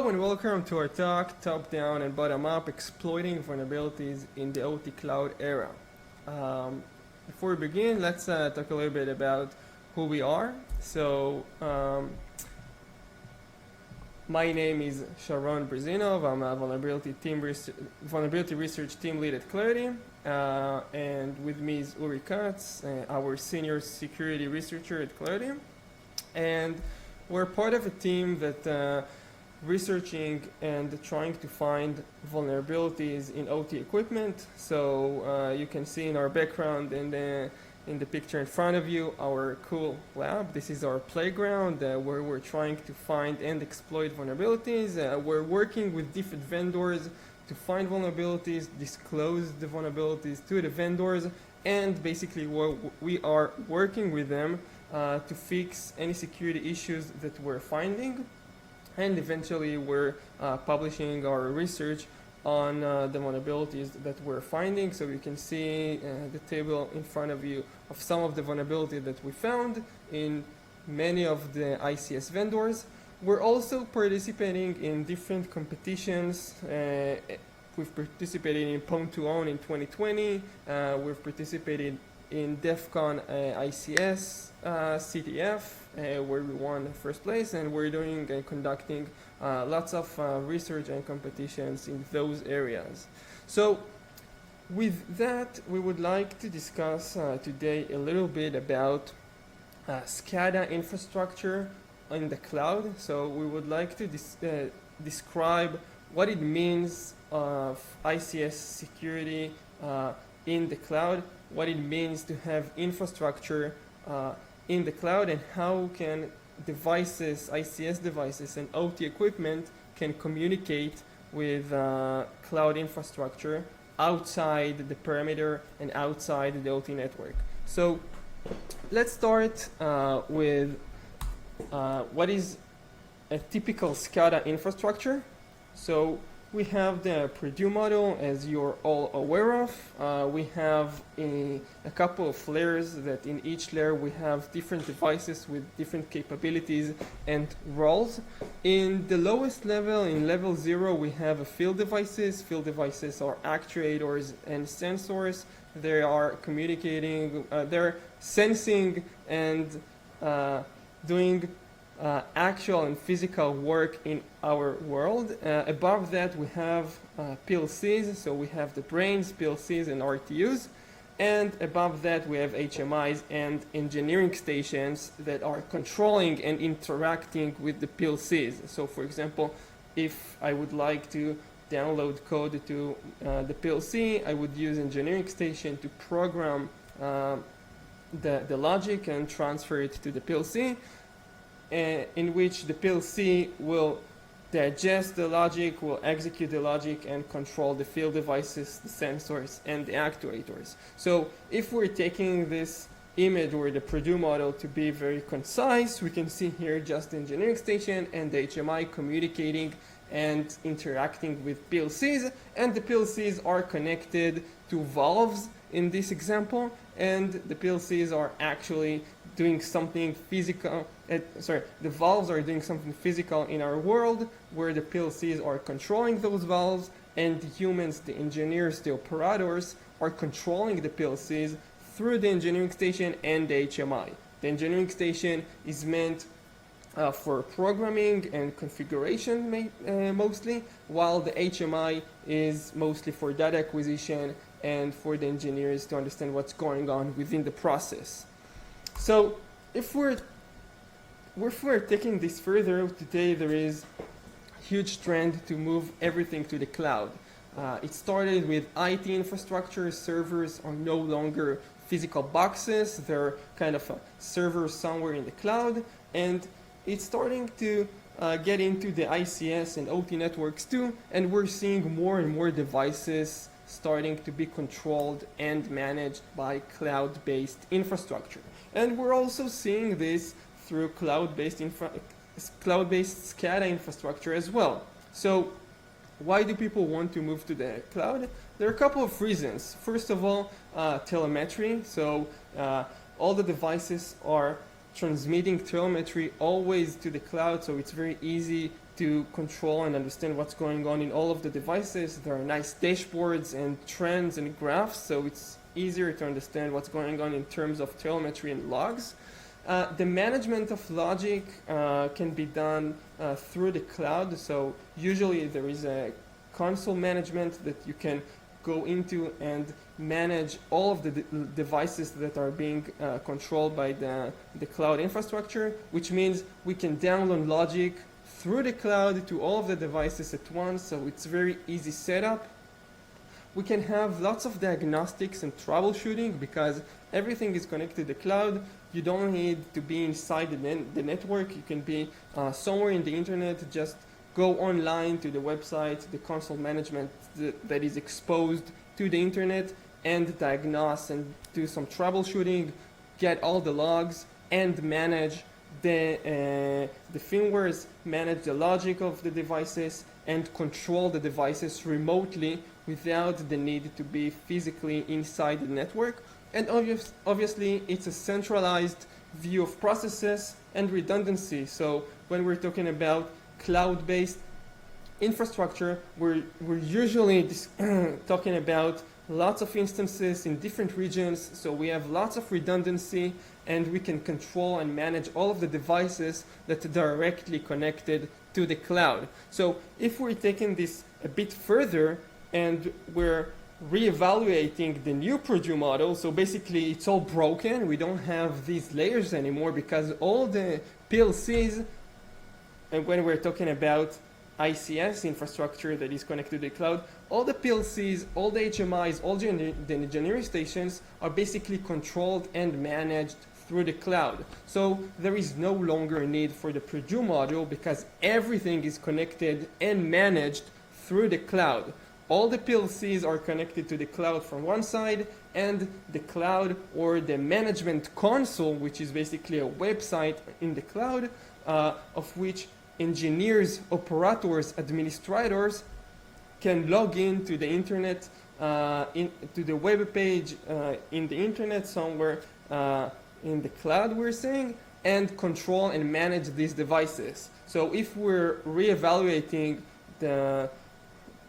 Hello and welcome to our talk, Top-Down and Bottom-Up, Exploiting Vulnerabilities in the OT Cloud Era. Before we begin, let's talk a little bit about who we are. So, my name is Sharon Brizinov. I'm a vulnerability research team lead at Claroty. And with me is Uri Katz, our senior security researcher at Claroty. And we're part of a team that researching and trying to find vulnerabilities in OT equipment. So you can see in our background in the picture in front of you our cool lab. This is our playground where we're trying to find and exploit vulnerabilities. We're working with different vendors to find vulnerabilities, disclose the vulnerabilities to the vendors, and basically we are working with them to fix any security issues that we're finding. And eventually we're publishing our research on the vulnerabilities that we're finding. So you can see the table in front of you of some of the vulnerabilities that we found in many of the ICS vendors. We're also participating in different competitions. We've participated in Pwn2Own in 2020. We've participated in DEF CON ICS CTF, where we won first place, and we're doing and conducting lots of research and competitions in those areas. So with that, we would like to discuss today a little bit about Scada infrastructure in the cloud. So we would like to describe what it means of ICS security in the cloud, what it means to have infrastructure in the cloud, and how can devices, ICS devices and OT equipment can communicate with cloud infrastructure outside the perimeter and outside the OT network. So let's start with what is a typical Scada infrastructure. So we have the Purdue model, as you're all aware of. We have a couple of layers that in each layer we have different devices with different capabilities and roles. In the lowest level, in level 0, we have field devices. Field devices are actuators and sensors. They are communicating, they're sensing and doing actual and physical work in our world. Above that we have PLCs, so we have the brains, PLCs and RTUs, and above that we have HMIs and engineering stations that are controlling and interacting with the PLCs. So for example, if I would like to download code to the PLC, I would use engineering station to program the logic and transfer it to the PLC, in which the PLC will digest the logic, will execute the logic, and control the field devices, the sensors, and the actuators. So if we're taking this image or the Purdue model to be very concise, we can see here just the engineering station and the HMI communicating and interacting with PLCs, and the PLCs are connected to valves in this example, and the PLCs are actually doing something physical. The valves are doing something physical in our world, where the PLCs are controlling those valves, and the humans, the engineers, the operators are controlling the PLCs through the engineering station and the HMI. The engineering station is meant for programming and configuration mostly, while the HMI is mostly for data acquisition and for the engineers to understand what's going on within the process. So if we're taking this further, today there is a huge trend to move everything to the cloud. It started with IT infrastructure. Servers are no longer physical boxes. They're kind of a server somewhere in the cloud, and it's starting to get into the ICS and OT networks too, and we're seeing more and more devices starting to be controlled and managed by cloud-based infrastructure. And we're also seeing this through cloud-based Scada infrastructure as well. So why do people want to move to the cloud? There are a couple of reasons. First of all, telemetry. So all the devices are transmitting telemetry always to the cloud, so it's very easy to control and understand what's going on in all of the devices. There are nice dashboards and trends and graphs, so it's easier to understand what's going on in terms of telemetry and logs. The management of logic can be done through the cloud, so usually there is a console management that you can go into and manage all of the devices that are being controlled by the cloud infrastructure, which means we can download logic through the cloud to all of the devices at once, so it's very easy setup. We can have lots of diagnostics and troubleshooting because everything is connected to the cloud. You don't need to be inside the network. You can be somewhere in the internet, just go online to the website, the console management that is exposed to the internet, and diagnose and do some troubleshooting, get all the logs, and manage the firmwares, manage the logic of the devices, and control the devices remotely without the need to be physically inside the network. And obviously, it's a centralized view of processes and redundancy. So when we're talking about cloud-based infrastructure, we're usually talking about lots of instances in different regions, so we have lots of redundancy, and we can control and manage all of the devices that are directly connected to the cloud. So if we're taking this a bit further and we're reevaluating the new Purdue model, so basically it's all broken, we don't have these layers anymore because all the PLCs, and when we're talking about ICS infrastructure that is connected to the cloud, all the PLCs, all the HMIs, all the engineering stations are basically controlled and managed through the cloud. So there is no longer a need for the Purdue module because everything is connected and managed through the cloud. All the PLCs are connected to the cloud from one side, and the cloud or the management console, which is basically a website in the cloud, of which engineers, operators, administrators can log in to the internet, to the web page in the internet somewhere in the cloud, we're saying, and control and manage these devices. So if we're reevaluating the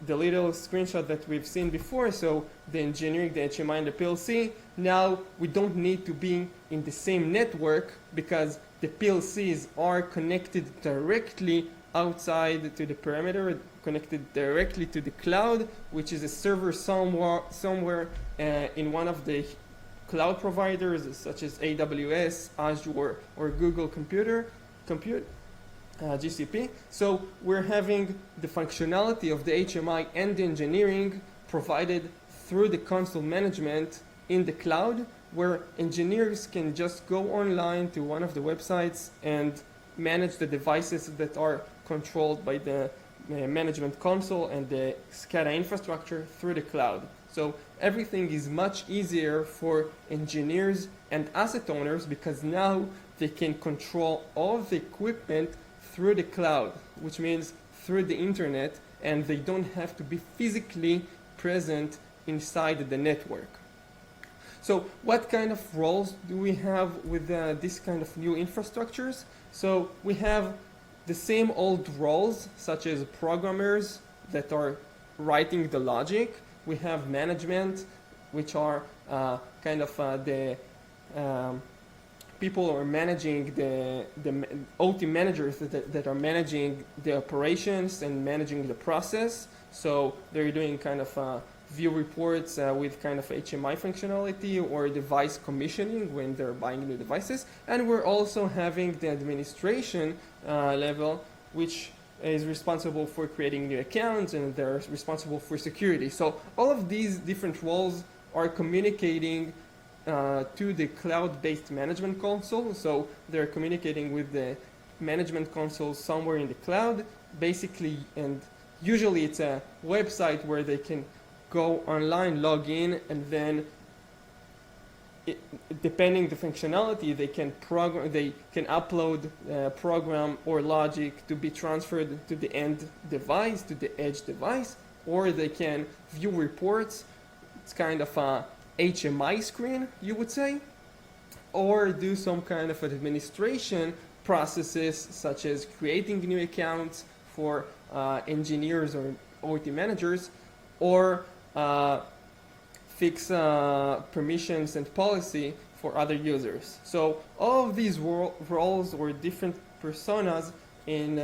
little screenshot that we've seen before, so the engineering, the HMI, and the PLC, now we don't need to be in the same network because the PLCs are connected directly outside to the perimeter, connected directly to the cloud, which is a server somewhere in one of the cloud providers such as AWS, Azure, or Google Compute, GCP. So we're having the functionality of the HMI and the engineering provided through the console management in the cloud, where engineers can just go online to one of the websites and manage the devices that are controlled by the management console and the Scada infrastructure through the cloud. So everything is much easier for engineers and asset owners because now they can control all the equipment through the cloud, which means through the internet, and they don't have to be physically present inside the network. So what kind of roles do we have with this kind of new infrastructures? So we have the same old roles, such as programmers that are writing the logic. We have management, which are kind of the people who are managing the OT managers that are managing the operations and managing the process. So they're doing kind of view reports with kind of HMI functionality or device commissioning when they're buying new devices. And we're also having the administration level, which is responsible for creating new accounts, and they're responsible for security. So all of these different roles are communicating to the cloud-based management console. So they're communicating with the management console somewhere in the cloud, basically, and usually it's a website where they can go online, log in, and then depending the functionality, they can upload program or logic to be transferred to the end device, to the edge device, or they can view reports. It's kind of a HMI screen, you would say, or do some kind of administration processes such as creating new accounts for engineers or OT managers, or fix permissions and policy for other users. So all of these roles or different personas in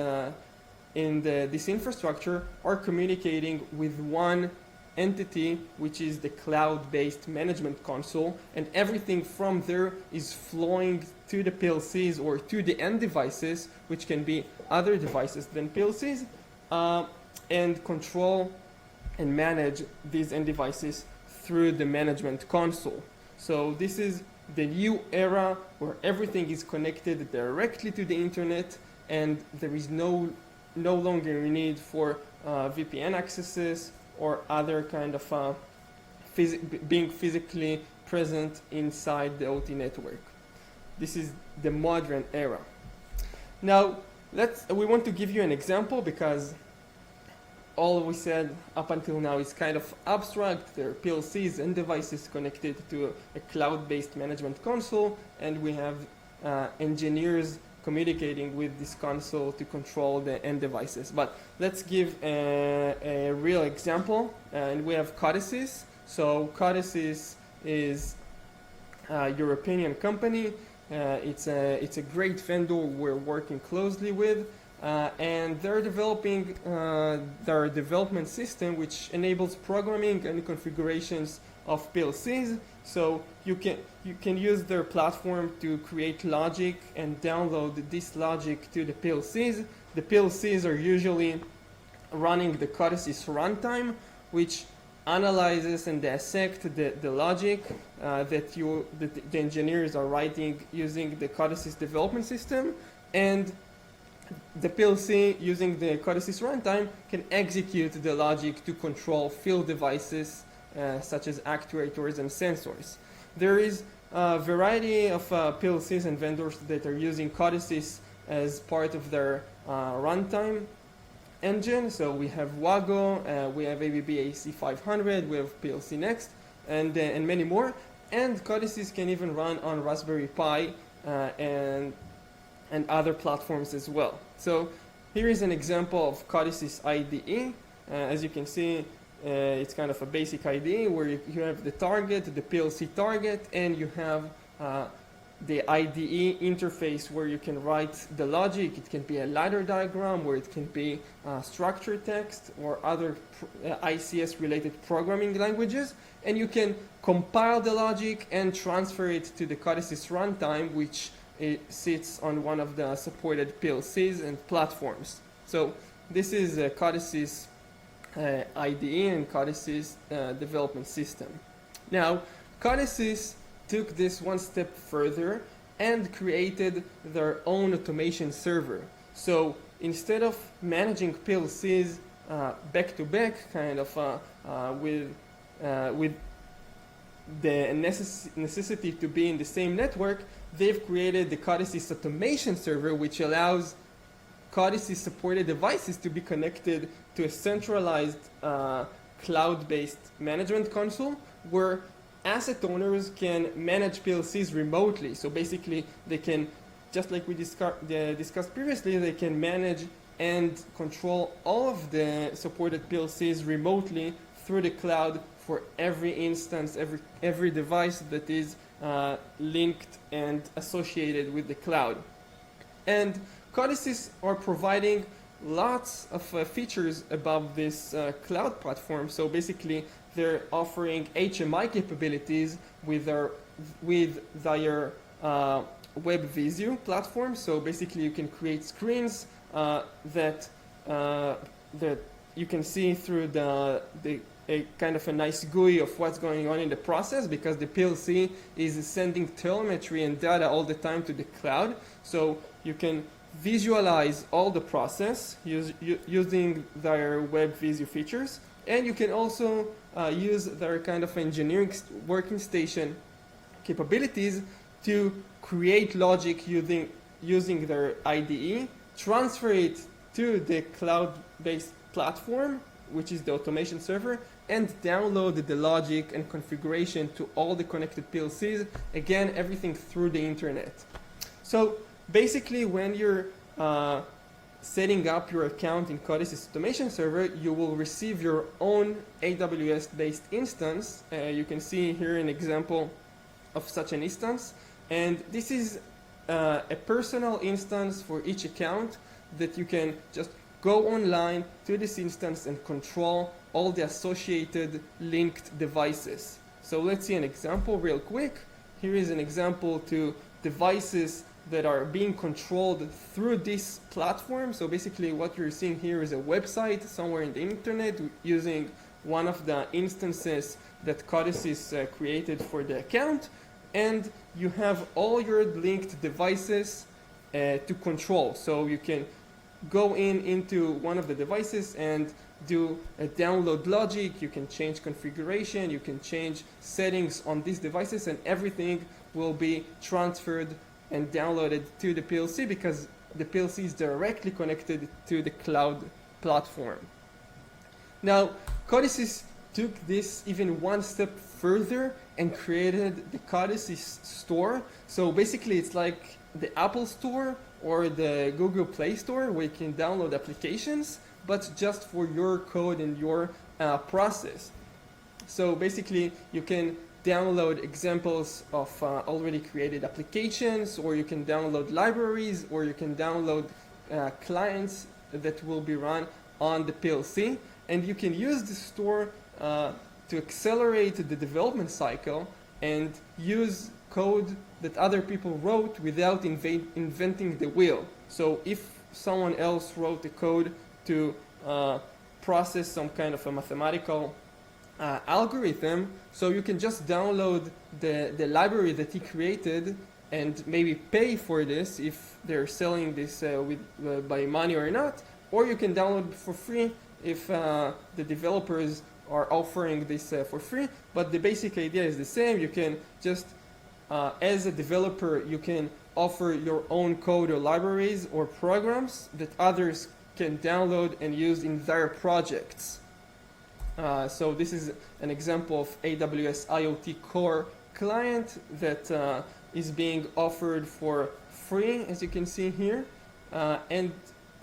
this infrastructure are communicating with one entity, which is the cloud-based management console, and everything from there is flowing to the PLCs or to the end devices, which can be other devices than PLCs, and control and manage these end devices through the management console. So this is the new era where everything is connected directly to the internet, and there is no longer a need for VPN accesses or other kind of being physically present inside the OT network. This is the modern era. Now, we want to give you an example, because all we said up until now is kind of abstract. There are PLCs and devices connected to a cloud-based management console, and we have engineers communicating with this console to control the end devices. But let's give a real example, and we have CODESYS. So CODESYS is a European company. It's a great vendor we're working closely with, and they're developing their development system, which enables programming and configurations of PLCs. So you can use their platform to create logic and download this logic to the PLCs. The PLCs are usually running the CODESYS runtime, which analyzes and dissects the logic that the engineers are writing using the CODESYS development system, and the PLC using the CODESYS runtime can execute the logic to control field devices such as actuators and sensors. There is a variety of PLCs and vendors that are using CODESYS as part of their runtime engine. So we have WAGO, we have ABB AC500, we have PLC Next, and many more. And CODESYS can even run on Raspberry Pi and other platforms as well. So here is an example of CODESYS IDE. As you can see, it's kind of a basic IDE where you have the target, the PLC target, and you have the IDE interface where you can write the logic. It can be a ladder diagram, or it can be structured text or other ICS-related programming languages, and you can compile the logic and transfer it to the CODESYS runtime, which it sits on one of the supported PLCs and platforms. So this is a CODESYS IDE and CODESYS development system. Now, CODESYS took this one step further and created their own automation server. So instead of managing PLCs back to back, kind of with the necessity to be in the same network, they've created the CODESYS Automation Server, which allows CODESYS supported devices to be connected to a centralized cloud-based management console where asset owners can manage PLCs remotely. So basically, they can, just like we discussed previously, they can manage and control all of the supported PLCs remotely through the cloud for every instance, every device that is linked and associated with the cloud. And CODESYS are providing lots of features above this cloud platform. So basically, they're offering HMI capabilities with their WebVisio platform. So basically, you can create screens that you can see through a kind of a nice GUI of what's going on in the process, because the PLC is sending telemetry and data all the time to the cloud. So you can visualize all the process using their WebVisio features, and you can also use their kind of engineering working station capabilities to create logic using their IDE, transfer it to the cloud-based platform, which is the automation server, and download the logic and configuration to all the connected PLCs. Again, everything through the internet. So basically, when you're setting up your account in CODESYS Automation Server, you will receive your own AWS-based instance. You can see here an example of such an instance. And this is a personal instance for each account that you can just go online to this instance and control all the associated linked devices. So let's see an example real quick. Here is an example to devices that are being controlled through this platform. So basically what you're seeing here is a website somewhere in the internet using one of the instances that CODESYS created for the account. And you have all your linked devices to control. So you can go into one of the devices and do a download logic. You can change configuration. You can change settings on these devices, and everything will be transferred and downloaded to the PLC because the PLC is directly connected to the cloud platform. Now, CODESYS took this even one step further and created the CODESYS store. So basically it's like the Apple Store or the Google Play Store where you can download applications, but just for your code and your process. So basically you can download examples of already created applications, or you can download libraries, or you can download clients that will be run on the PLC. And you can use the store to accelerate the development cycle and use code that other people wrote without inventing the wheel. So if someone else wrote the code to process some kind of a mathematical algorithm, so you can just download the library that he created and maybe pay for this if they're selling this by money or not, or you can download it for free if the developers are offering this for free. But the basic idea is the same. You can just, as a developer, you can offer your own code or libraries or programs that others can download and use in their projects. So this is an example of AWS IoT Core client that is being offered for free, as you can see here. And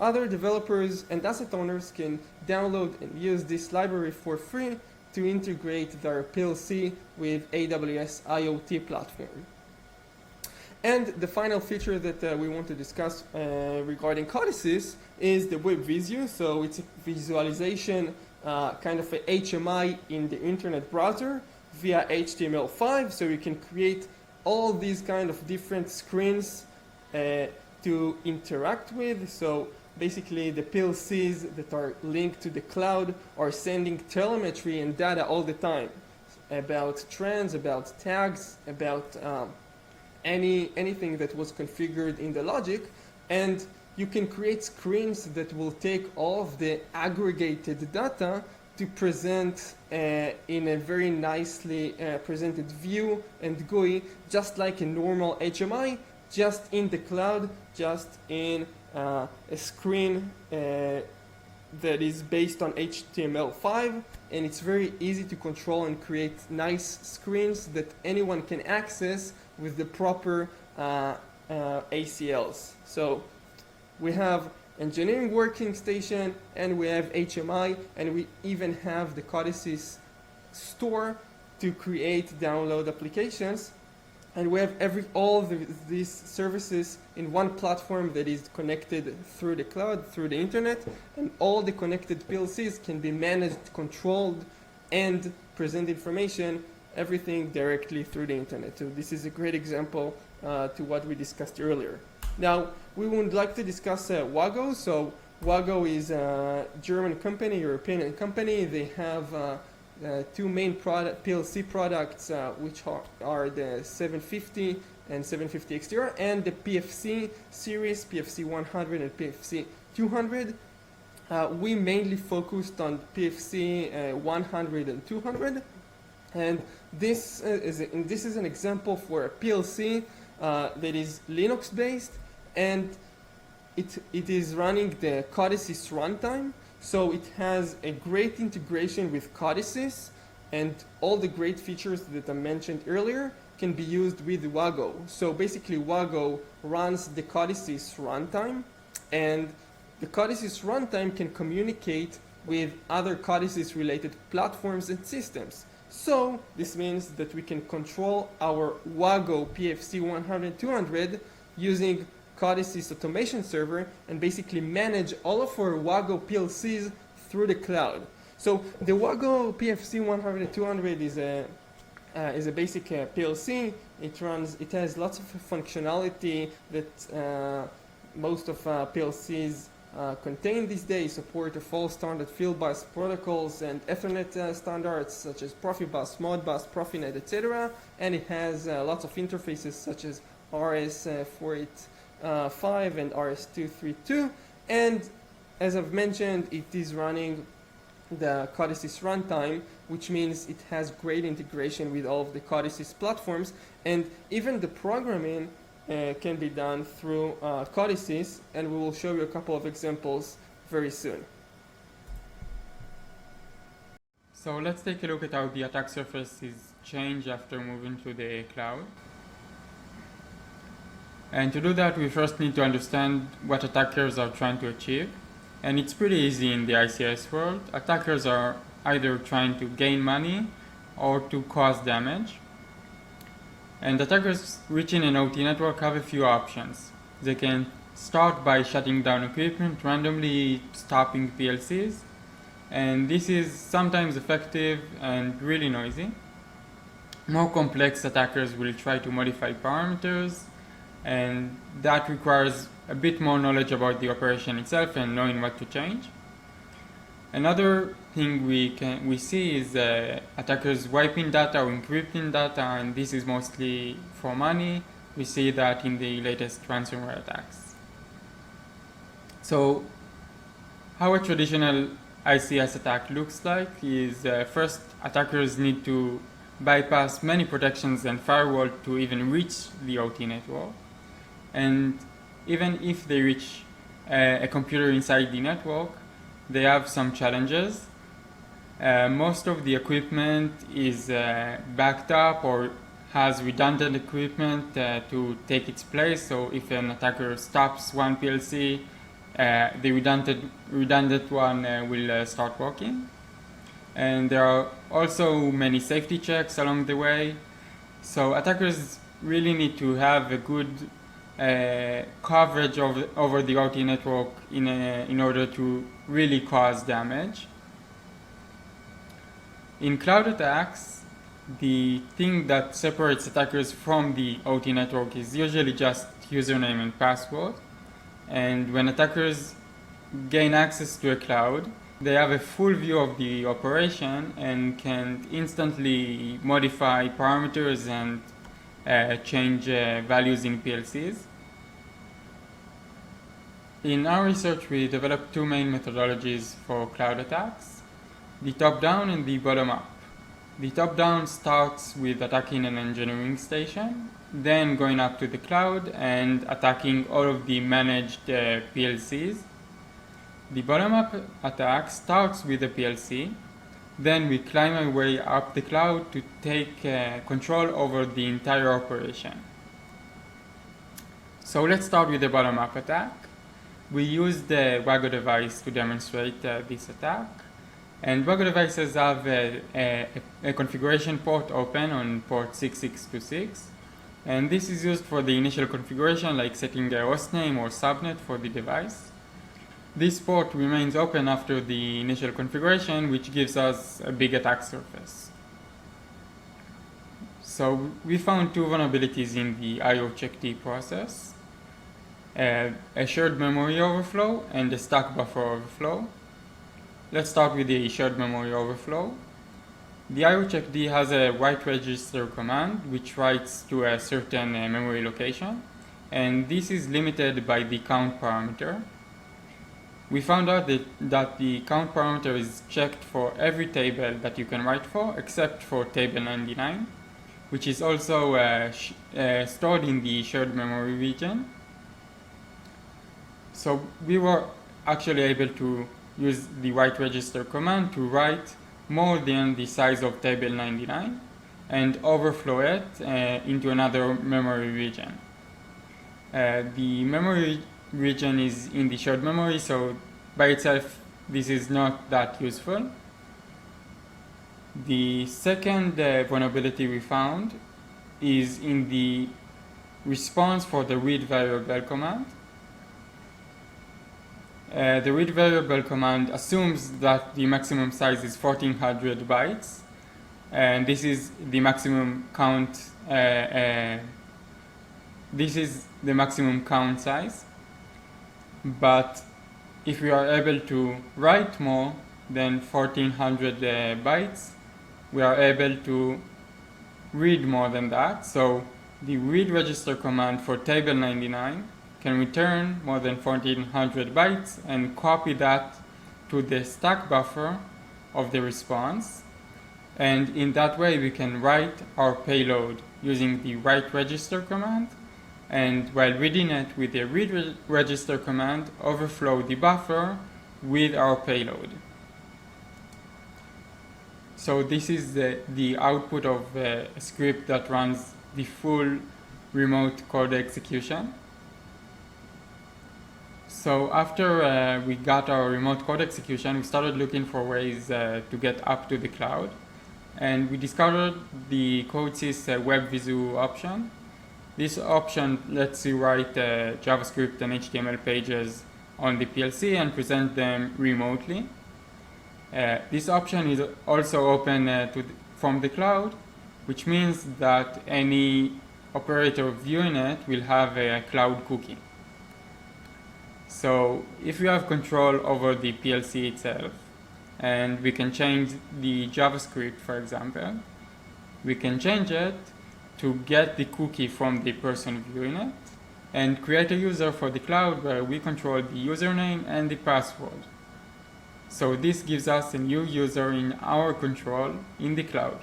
other developers and asset owners can download and use this library for free to integrate their PLC with AWS IoT platform. And the final feature that we want to discuss regarding CODESYS is the web visu. So it's a visualization, kind of a HMI in the internet browser via HTML5. So you can create all these kind of different screens to interact with. So basically the PLCs that are linked to the cloud are sending telemetry and data all the time about trends, about tags, about anything that was configured in the logic. And you can create screens that will take all of the aggregated data to present in a very nicely presented view and GUI, just like a normal HMI, just in the cloud, just in a screen that is based on HTML5, and it's very easy to control and create nice screens that anyone can access with the proper ACLs. So we have engineering working station, and we have HMI, and we even have the CODESYS store to create download applications. And we have all these services in one platform that is connected through the cloud, through the internet, and all the connected PLCs can be managed, controlled, and present information, everything directly through the internet. So this is a great example to what we discussed earlier. Now, we would like to discuss WAGO. So WAGO is a German company, European company. They have two main PLC products, which are the 750 and 750 XTR, and the PFC series, PFC 100 and PFC 200. We mainly focused on PFC 100 and 200. And this is an example for a PLC that is Linux-based, and it is running the CODESYS runtime. So it has a great integration with CODESYS, and all the great features that I mentioned earlier can be used with WAGO. So basically WAGO runs the CODESYS runtime, and the CODESYS runtime can communicate with other CODESYS related platforms and systems. So this means that we can control our WAGO PLC 100-200 using CODESYS Automation Server and basically manage all of our WAGO PLCs through the cloud. So the WAGO PLC 100-200 is a basic PLC. It has lots of functionality that most of PLCs contain these days, support of all standard field bus protocols and Ethernet standards such as Profibus, Modbus, Profinet, etc. And it has lots of interfaces such as RS485 and RS232. And as I've mentioned, it is running the CODESYS runtime, which means it has great integration with all of the CODESYS platforms, and even the programming can be done through CODESYS, and we will show you a couple of examples very soon. So let's take a look at how the attack surface is changed after moving to the cloud. And to do that, we first need to understand what attackers are trying to achieve. And it's pretty easy in the ICS world. Attackers are either trying to gain money or to cause damage. And attackers reaching an OT network have a few options. They can start by shutting down equipment, randomly stopping PLCs. And this is sometimes effective and really noisy. More complex attackers will try to modify parameters, and that requires a bit more knowledge about the operation itself and knowing what to change. Another thing we see is attackers wiping data or encrypting data, and this is mostly for money. We see that in the latest ransomware attacks. So how a traditional ICS attack looks like is first, attackers need to bypass many protections and firewall to even reach the OT network. And even if they reach a computer inside the network, they have some challenges. Most of the equipment is backed up or has redundant equipment to take its place. So if an attacker stops one PLC, the redundant one will start working. And there are also many safety checks along the way. So attackers really need to have a good coverage over the OT network in order to really cause damage. In cloud attacks, the thing that separates attackers from the OT network is usually just username and password. And when attackers gain access to a cloud, they have a full view of the operation and can instantly modify parameters and change values in PLCs. In our research, we developed two main methodologies for cloud attacks, the top-down and the bottom-up. The top-down starts with attacking an engineering station, then going up to the cloud and attacking all of the managed PLCs. The bottom-up attack starts with a PLC, then we climb our way up the cloud to take control over the entire operation. So let's start with the bottom-up attack. We used the WAGO device to demonstrate this attack. And WAGO devices have a configuration port open on port 6626. And this is used for the initial configuration, like setting a hostname or subnet for the device. This port remains open after the initial configuration, which gives us a big attack surface. So we found two vulnerabilities in the IO check-D process. A shared memory overflow and a stack buffer overflow. Let's start with the shared memory overflow. The IO check-D has a write register command which writes to a certain memory location, and this is limited by the count parameter. We found out that the count parameter is checked for every table that you can write for except for table 99, which is also stored in the shared memory region. So we were actually able to use the write register command to write more than the size of table 99 and overflow it into another memory region. The memory region is in the shared memory, so by itself this is not that useful. The second vulnerability we found is in the response for the read variable command. The read variable command assumes that the maximum size is 1400 bytes, and this is the maximum count. This is the maximum count size. But if we are able to write more than 1400 bytes, we are able to read more than that. So the read register command for table 99 can return more than 1400 bytes and copy that to the stack buffer of the response. And in that way, we can write our payload using the write register command, and while reading it with the read register command, overflow the buffer with our payload. So this is the output of a script that runs the full remote code execution. So after we got our remote code execution, we started looking for ways to get up to the cloud. And we discovered the CODESYS WebVisu option. This option lets you write JavaScript and HTML pages on the PLC and present them remotely. This option is also open from the cloud, which means that any operator viewing it will have a cloud cookie. So if you have control over the PLC itself, and we can change the JavaScript, for example, we can change it to get the cookie from the person viewing it and create a user for the cloud where we control the username and the password. So this gives us a new user in our control in the cloud.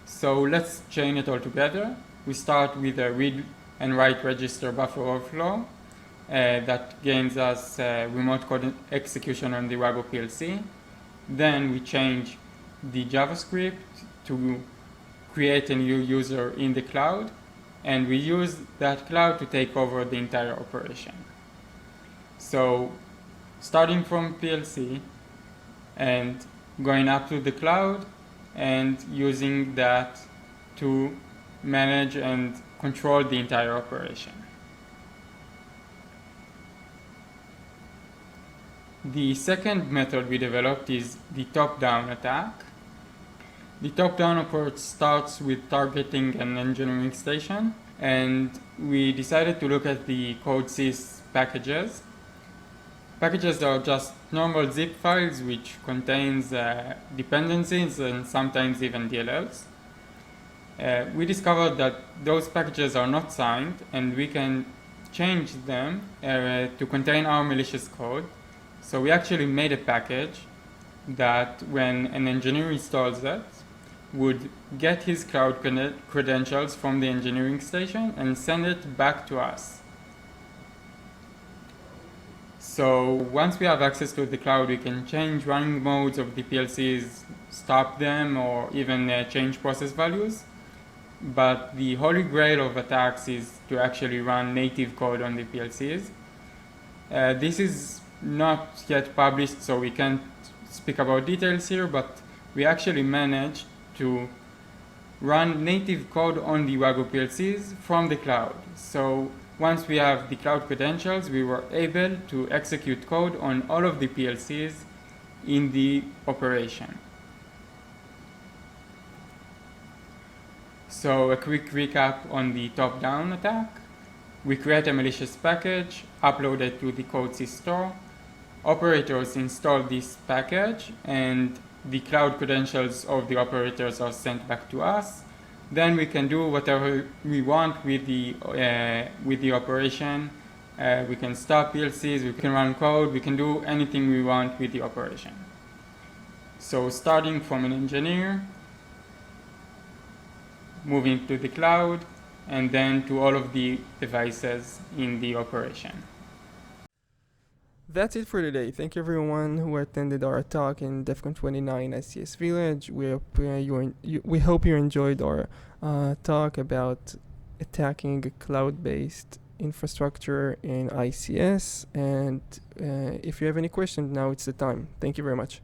So let's chain it all together. We start with a read and write register buffer overflow that gains us remote code execution on the WAGO PLC. Then we change the JavaScript to create a new user in the cloud, and we use that cloud to take over the entire operation. So starting from PLC and going up to the cloud and using that to manage and control the entire operation. The second method we developed is the top-down attack. The top-down approach starts with targeting an engineering station, and we decided to look at the CODESYS packages. Packages are just normal zip files which contains dependencies and sometimes even DLLs. We discovered that those packages are not signed, and we can change them to contain our malicious code. So we actually made a package that when an engineer installs it, would get his cloud credentials from the engineering station and send it back to us. So once we have access to the cloud, we can change running modes of the PLCs, stop them, or even change process values. But the holy grail of attacks is to actually run native code on the PLCs. This is not yet published, so we can't speak about details here, but we actually managed to run native code on the WAGO PLCs from the cloud. So once we have the cloud credentials, we were able to execute code on all of the PLCs in the operation. So a quick recap on the top-down attack. We create a malicious package, upload it to the CODESYS store. Operators install this package, and the cloud credentials of the operators are sent back to us. Then we can do whatever we want with the operation. We can stop PLCs, we can run code, we can do anything we want with the operation. So starting from an engineer, moving to the cloud, and then to all of the devices in the operation. That's it for today. Thank you everyone who attended our talk in DEF CON 29 SCS Village. We hope you enjoyed our talk about attacking a cloud-based infrastructure in ICS. And if you have any questions, now it's the time. Thank you very much.